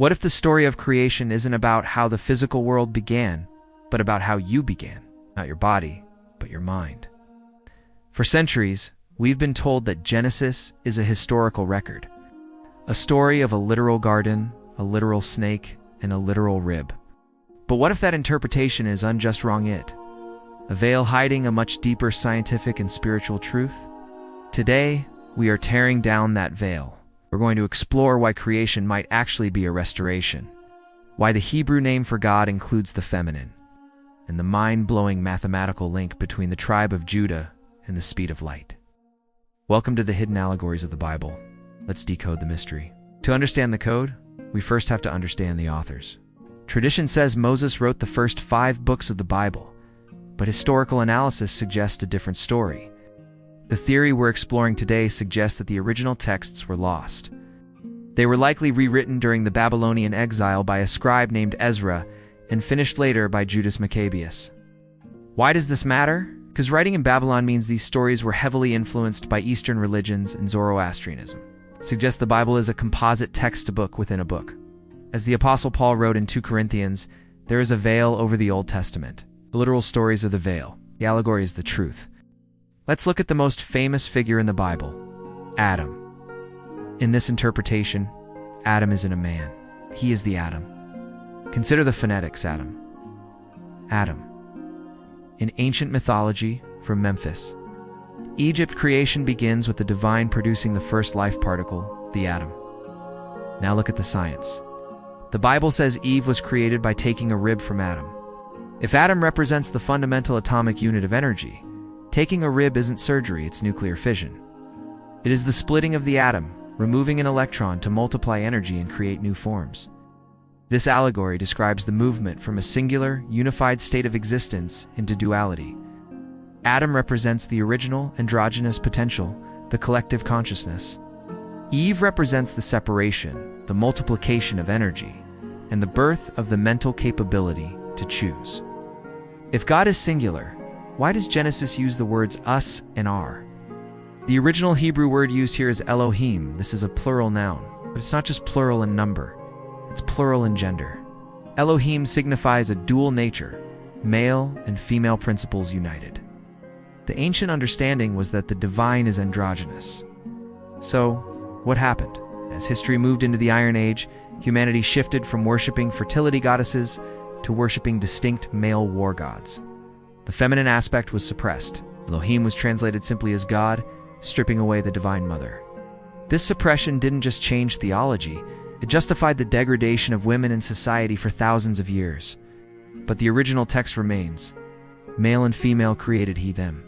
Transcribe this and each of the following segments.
What if the story of creation isn't about how the physical world began, but about how you began? Not your body, but your mind. For centuries, we've been told that Genesis is a historical record, a story of a literal garden, a literal snake, and a literal rib. But what if that interpretation is unjust wrong it? A veil hiding a much deeper scientific and spiritual truth? Today, we are tearing down that veil. We're going to explore why creation might actually be a restoration, why the Hebrew name for God includes the feminine, and the mind-blowing mathematical link between the tribe of Judah and the speed of light. Welcome to the hidden allegories of the Bible. Let's decode the mystery. To understand the code, we first have to understand the authors. Tradition says Moses wrote the first 5 books of the Bible, but historical analysis suggests a different story. The theory we're exploring today suggests that the original texts were lost. They were likely rewritten during the Babylonian exile by a scribe named Ezra and finished later by Judas Maccabeus. Why does this matter? Because writing in Babylon means these stories were heavily influenced by Eastern religions and Zoroastrianism. It suggests the Bible is a composite text-book within a book. As the Apostle Paul wrote in 2 Corinthians, there is a veil over the Old Testament. The literal stories are the veil. The allegory is the truth. Let's look at the most famous figure in the Bible, Adam. In this interpretation, Adam isn't a man. He is the atom. Consider the phonetics, Adam. Adam. In ancient mythology, from Memphis, Egypt, creation begins with the divine producing the first life particle, the atom. Now look at the science. The Bible says Eve was created by taking a rib from Adam. If Adam represents the fundamental atomic unit of energy, taking a rib isn't surgery, it's nuclear fission. It is the splitting of the atom, removing an electron to multiply energy and create new forms. This allegory describes the movement from a singular, unified state of existence into duality. Adam represents the original, androgynous potential, the collective consciousness. Eve represents the separation, the multiplication of energy, and the birth of the mental capability to choose. If God is singular, why does Genesis use the words us and our? The original Hebrew word used here is Elohim. This is a plural noun, but it's not just plural in number, it's plural in gender. Elohim signifies a dual nature, male and female principles united. The ancient understanding was that the divine is androgynous. So, what happened? As history moved into the Iron Age, humanity shifted from worshipping fertility goddesses to worshipping distinct male war gods. The feminine aspect was suppressed. Elohim was translated simply as God, stripping away the divine mother. This suppression didn't just change theology, it justified the degradation of women in society for thousands of years. But the original text remains. Male and female created he them.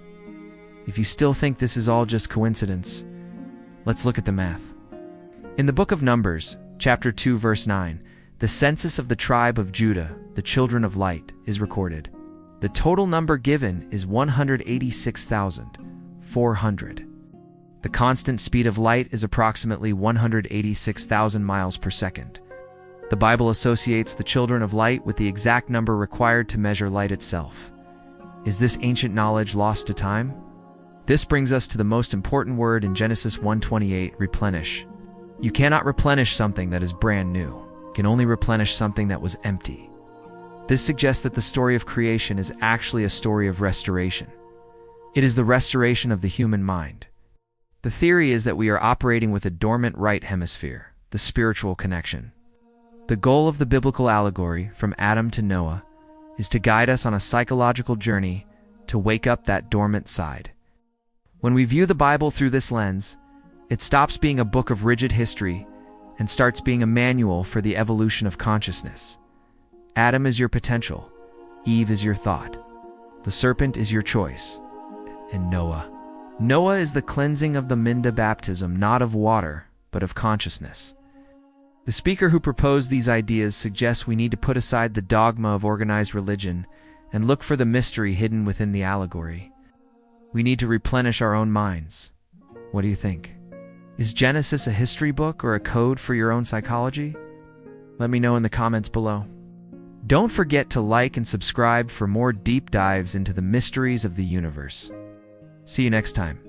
If you still think this is all just coincidence, let's look at the math. In the book of Numbers, chapter 2, verse 9, the census of the tribe of Judah, the children of light, is recorded. The total number given is 186,400. The constant speed of light is approximately 186,000 miles per second. The Bible associates the children of light with the exact number required to measure light itself. Is this ancient knowledge lost to time? This brings us to the most important word in Genesis 1:28, replenish. You cannot replenish something that is brand new. You can only replenish something that was empty. This suggests that the story of creation is actually a story of restoration. It is the restoration of the human mind. The theory is that we are operating with a dormant right hemisphere, the spiritual connection. The goal of the biblical allegory, from Adam to Noah, is to guide us on a psychological journey to wake up that dormant side. When we view the Bible through this lens, it stops being a book of rigid history and starts being a manual for the evolution of consciousness. Adam is your potential, Eve is your thought, the serpent is your choice, and Noah. Noah is the cleansing of the Minda baptism, not of water, but of consciousness. The speaker who proposed these ideas suggests we need to put aside the dogma of organized religion and look for the mystery hidden within the allegory. We need to replenish our own minds. What do you think? Is Genesis a history book or a code for your own psychology? Let me know in the comments below. Don't forget to like and subscribe for more deep dives into the mysteries of the universe. See you next time.